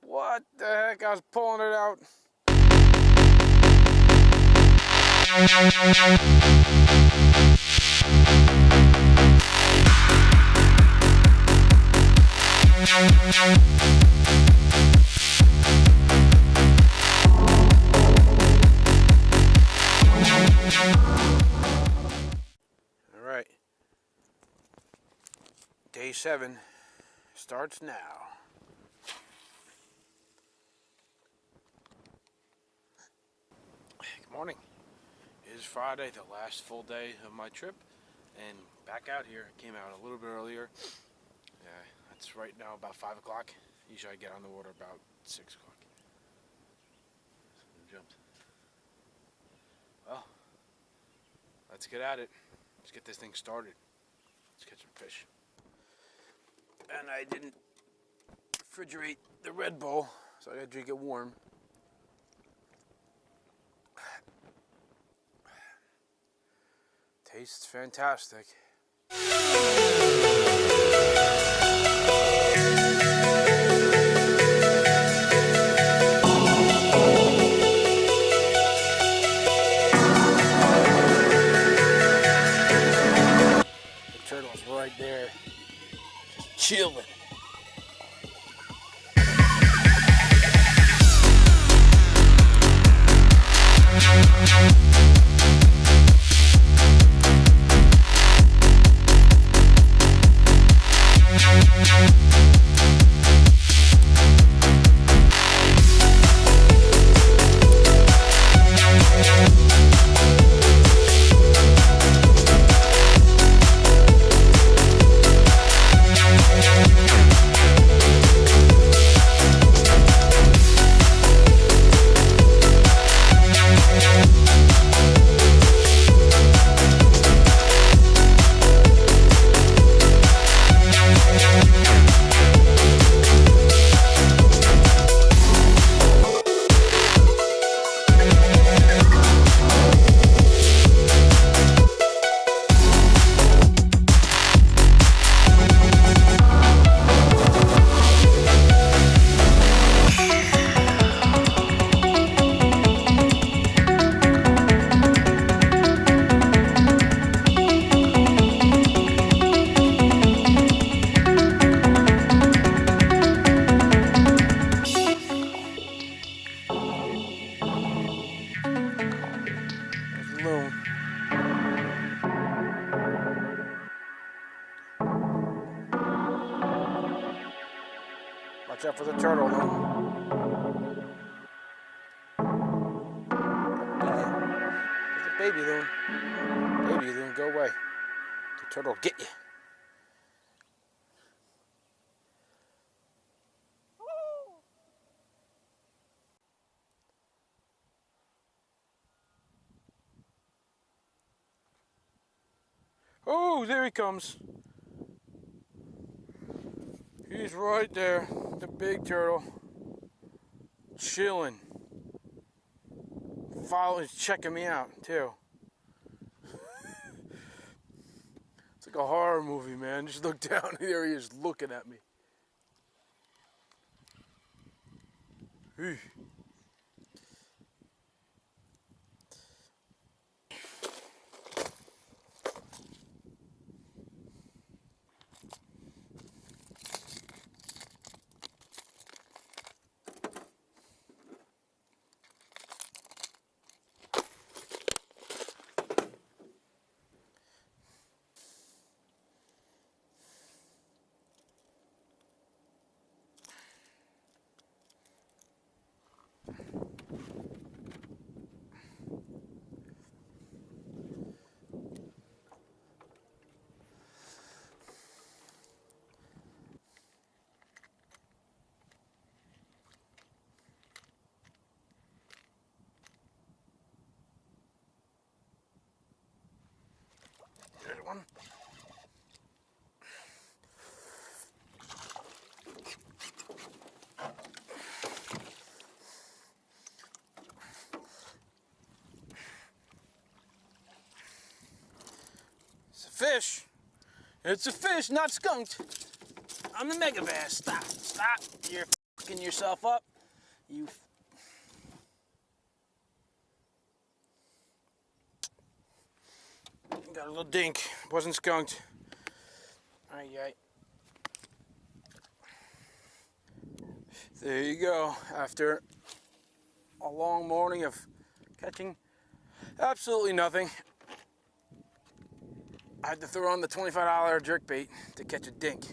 What the heck? I was pulling it out. All right. Day 7 starts now. Good morning. It is Friday, the last full day of my trip, and back out here. I came out a little bit earlier. It's right now about 5 o'clock. Usually I get on the water about 6 o'clock. Jumped. Well, let's get at it. Let's get this thing started. Let's catch some fish. And I didn't refrigerate the Red Bull, so I gotta drink it warm. Tastes fantastic. The turtle's right there, just chilling. Watch out for the turtle, though. There's a baby loon. Baby loon, go away. The turtle will get you. Oh, there he comes. He's right there, the big turtle, chilling. He's checking me out too. It's like a horror movie, man. Just look down, there he is looking at me. There's one. It's a fish. It's a fish, not skunked. I'm the mega bass. Stop. Stop. You're fucking yourself up. You. Got a little dink. Wasn't skunked. Alright. There you go. After a long morning of catching absolutely nothing, I had to throw on the $25 jerkbait to catch a dink.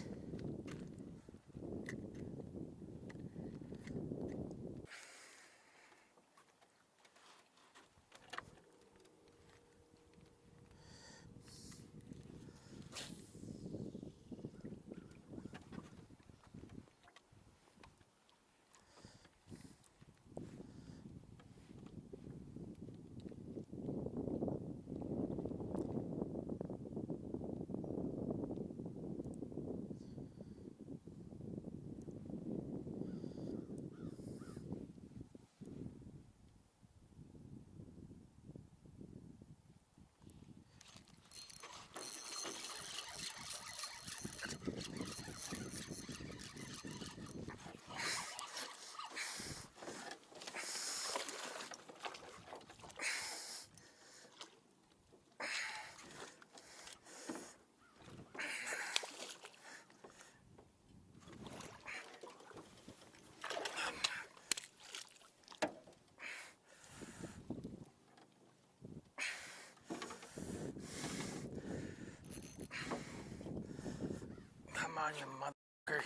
Come on, you motherfucker.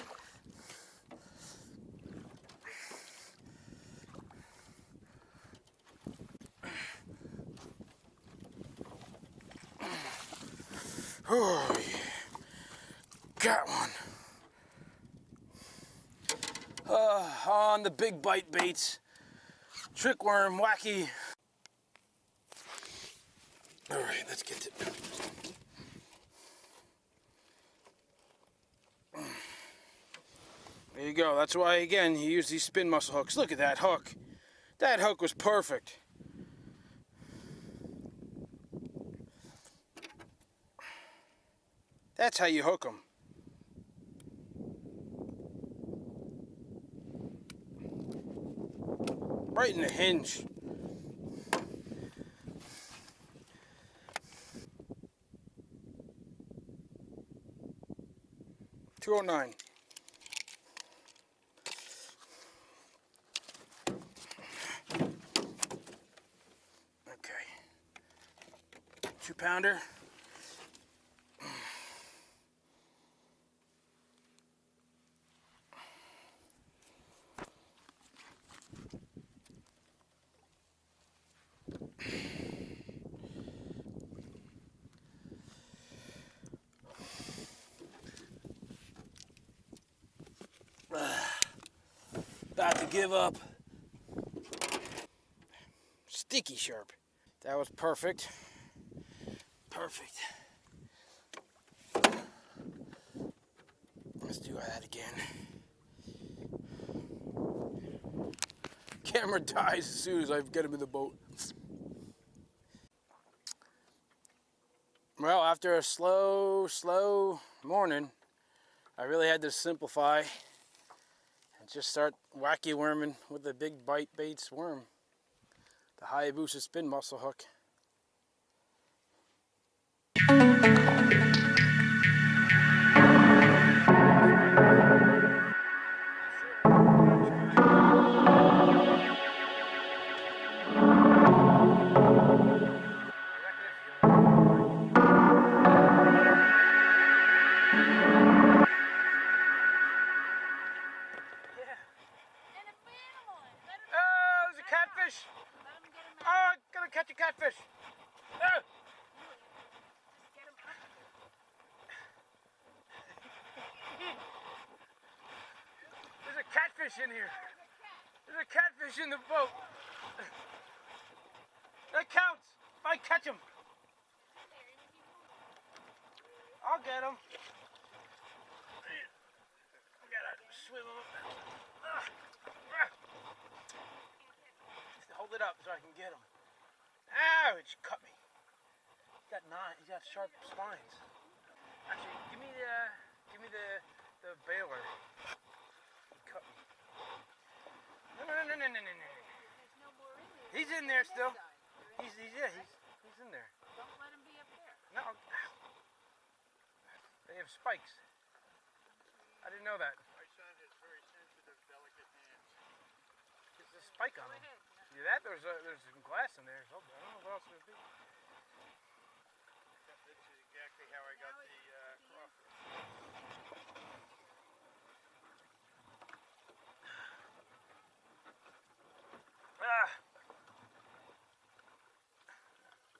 Oh, yeah. Got one. On the big bite baits. Trick worm, wacky. All right, let's get it. There you go. That's why, again, you use these spin muscle hooks. Look at that hook. That hook was perfect. That's how you hook them. Right in the hinge. $2.09. Okay. 2-pounder. About to give up. Sticky sharp. That was perfect. Perfect. Let's do that again. Camera dies as soon as I get him in the boat. Well, after a slow morning, I really had to simplify and just start wacky worming with the big bite baits worm. The Hayabusa spin muscle hook. Catfish! Oh, I'm gonna catch a catfish! Oh. There's a catfish in here. There's a catfish in the boat. That counts if I catch him. I'll get him. I gotta swim him up. Hold it up so I can get him. Ow, it cut me. He's got sharp spines. Actually, give me the the baler. He cut me. No. He's in there still. He's in there. Don't let him be up there. No. They have spikes. I didn't know that. My son has very sensitive, delicate hands. There's a spike on him. See that? There's some glass in there. So I don't know what else there'd be. This is exactly how I got the Crawford.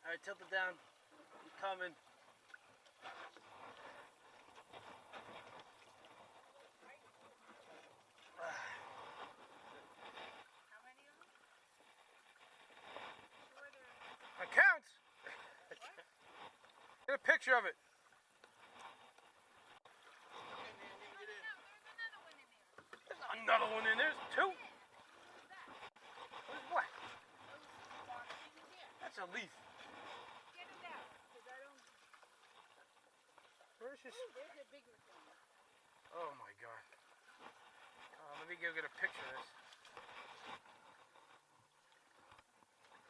Alright, tilt it down. He's coming. How many of them? It counts! Get a picture of it. There's another one in there. There's another one in there. There's two. Who's that? Where's what? Those box things here. That's a leaf. Get it out, because I don't... Where's this? Ooh, there's a bigger thing. Oh my god. Let me go get a picture of this.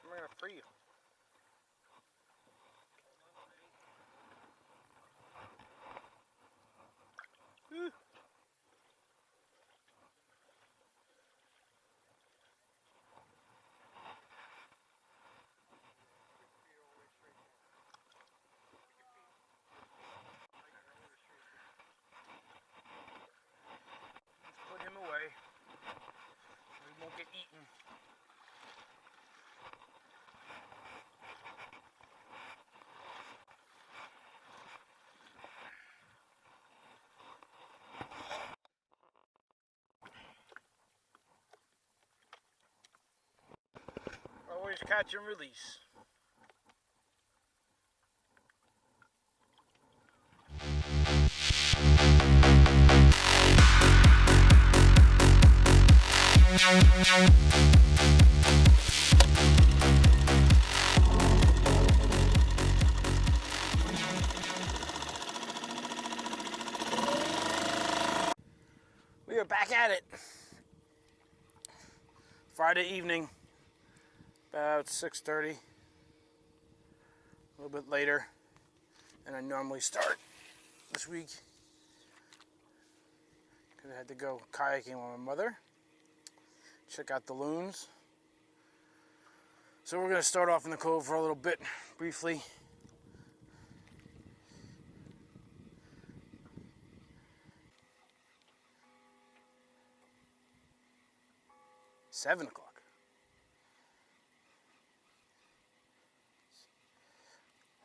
I'm gonna free you. Put him away. We won't get eaten. Always catch and release. We are back at it. Friday evening, about 6:30, a little bit later than I normally start this week because I had to go kayaking with my mother, check out the loons. So we're going to start off in the cove for a little bit, briefly. $7 o'clock.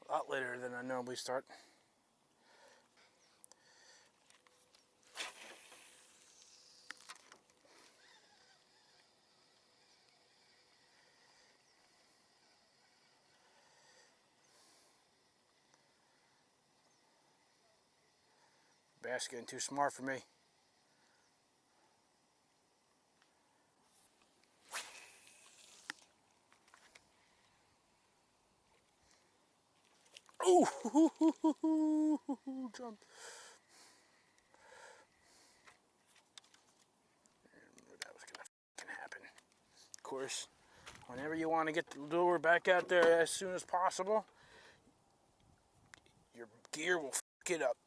A lot later than I normally start. Bass getting too smart for me. Oh, jump. That was gonna happen. Of course, whenever you want to get the lure back out there as soon as possible, your gear will f it up.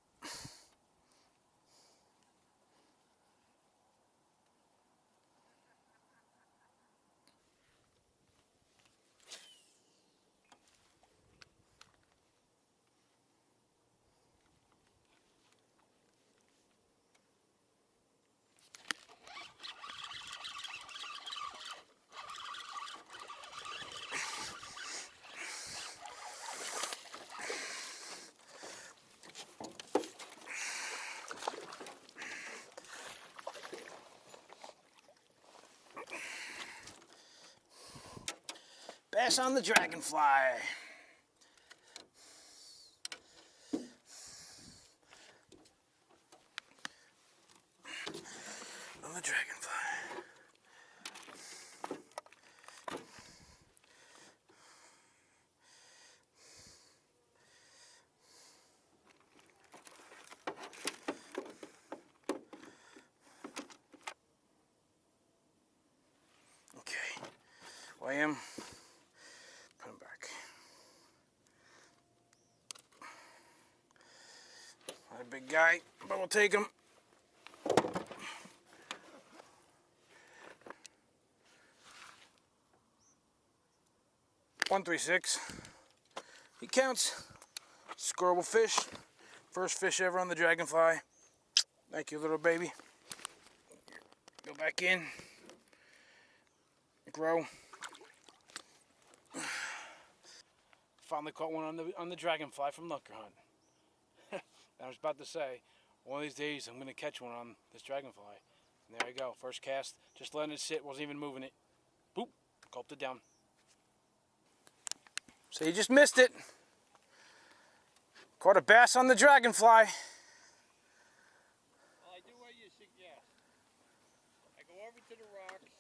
Bass on the dragonfly. On the dragonfly. Weigh him. Put him back. Not a big guy, but we'll take him. 136. He counts. Scoreable fish. First fish ever on the dragonfly. Thank you, little baby. Go back in. Grow. Finally caught one on the dragonfly from Lunker Hunt. I was about to say, one of these days I'm gonna catch one on this dragonfly. And there I go. First cast. Just letting it sit. Wasn't even moving it. Boop. Gulped it down. So you just missed it. Caught a bass on the dragonfly. Well, I do what you suggest. I go over to the rocks.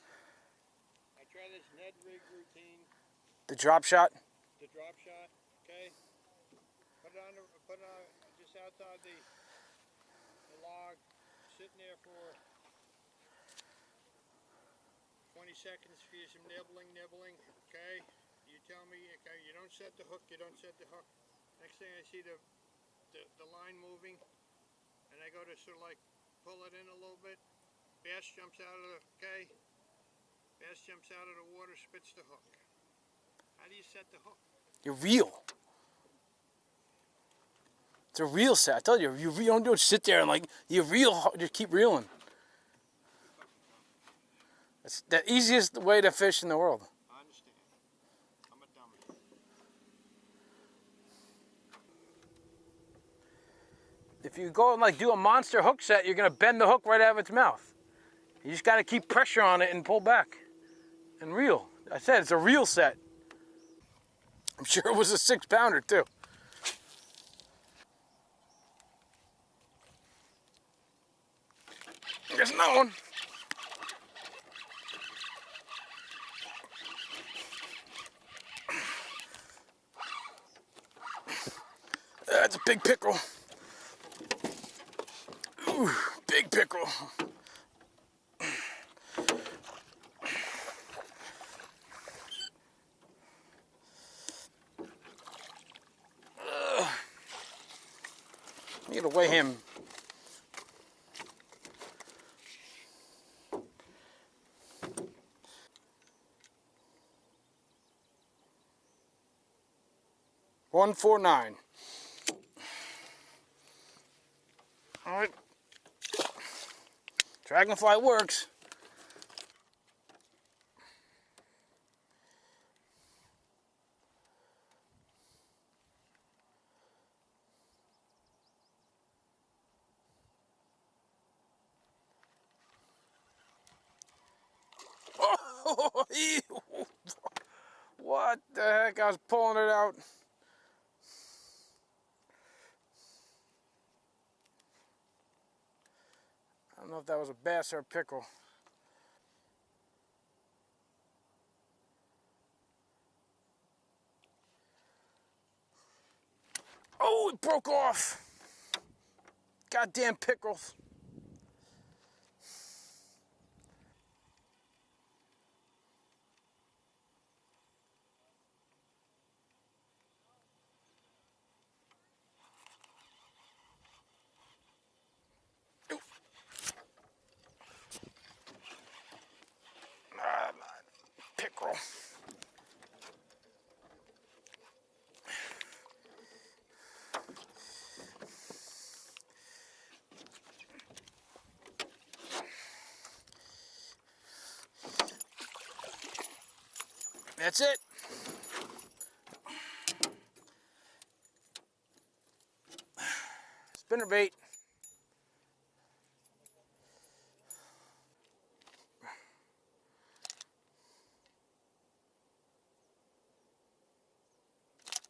I try this Ned rig routine. The drop shot. The drop shot, okay? Put it on just outside the log, sitting there for 20 seconds for you, some nibbling, okay? You tell me, okay, you don't set the hook, Next thing I see the line moving, and I go to sort of like pull it in a little bit. Bass jumps out of the water, spits the hook. How do you set the hook? You reel. It's a reel set. I told you, you don't just sit there and like, you reel, just keep reeling. It's the easiest way to fish in the world. I understand. I'm a dummy. If you go and like do a monster hook set, you're gonna bend the hook right out of its mouth. You just gotta keep pressure on it and pull back and reel. I said it's a reel set. I'm sure it was a 6-pounder too. There's another one. That's a big pickerel. Ooh, big pickerel. I'm gonna weigh him. $149. All right. Dragonfly works. Oh, ew. What the heck? I was pulling it out. I don't know if that was a bass or a pickerel. Oh, it broke off. Goddamn pickerels. Pickerel. That's it. Spinnerbait.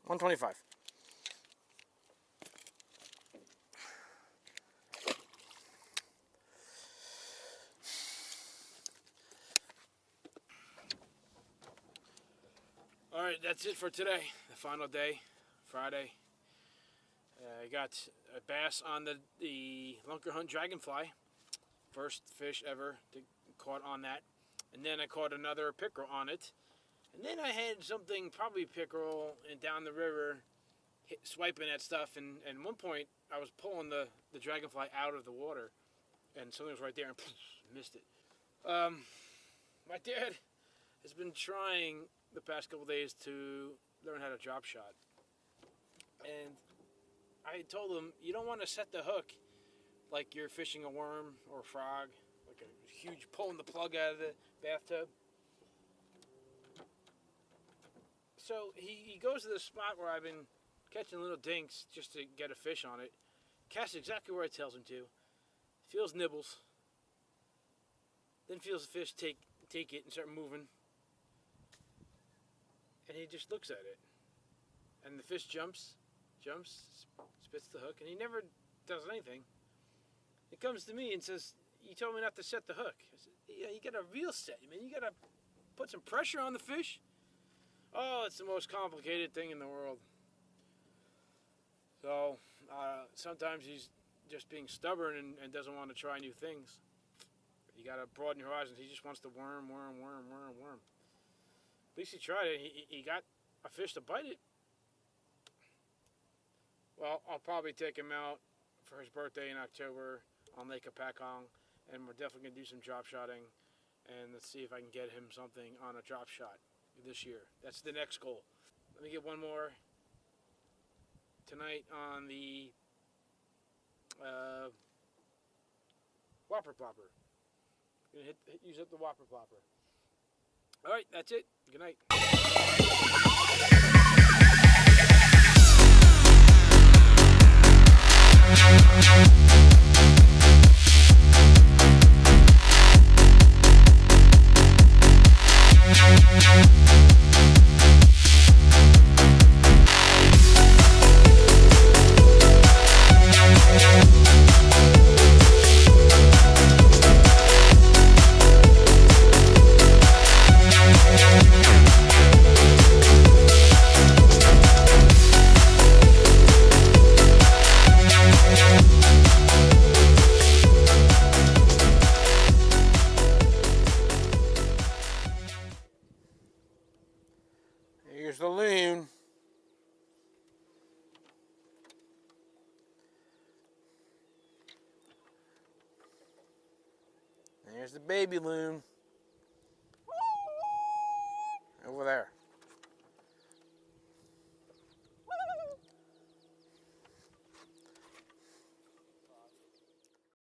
$125. All right, that's it for today. The final day, Friday. I got a bass on the Lunker Hunt Dragonfly. First fish ever caught on that. And then I caught another pickerel on it. And then I had something, probably pickerel, and down the river, swiping at stuff. And at one point, I was pulling the dragonfly out of the water, and something was right there, and missed it. My dad has been trying the past couple days to learn how to drop shot. And I told him, you don't want to set the hook like you're fishing a worm or a frog, like a huge pulling the plug out of the bathtub. So he goes to the spot where I've been catching little dinks just to get a fish on it. Casts exactly where it tells him to. Feels nibbles. Then feels the fish take it and start moving. And he just looks at it. And the fish jumps, spits the hook, and he never does anything. It comes to me and says, you told me not to set the hook. I said, yeah, you got to reel set, man. You got to put some pressure on the fish. Oh, it's the most complicated thing in the world. So, sometimes he's just being stubborn and doesn't want to try new things. You got to broaden your horizons. He just wants to worm. At least he tried it. He got a fish to bite it. Well, I'll probably take him out for his birthday in October on Lake Apacong, and we're definitely going to do some drop shotting, and let's see if I can get him something on a drop shot this year. That's the next goal. Let me get one more tonight on the Whopper Plopper. I'm going to use up the Whopper Plopper. All right, that's it. Good night. Here's the loon. There's the baby loon.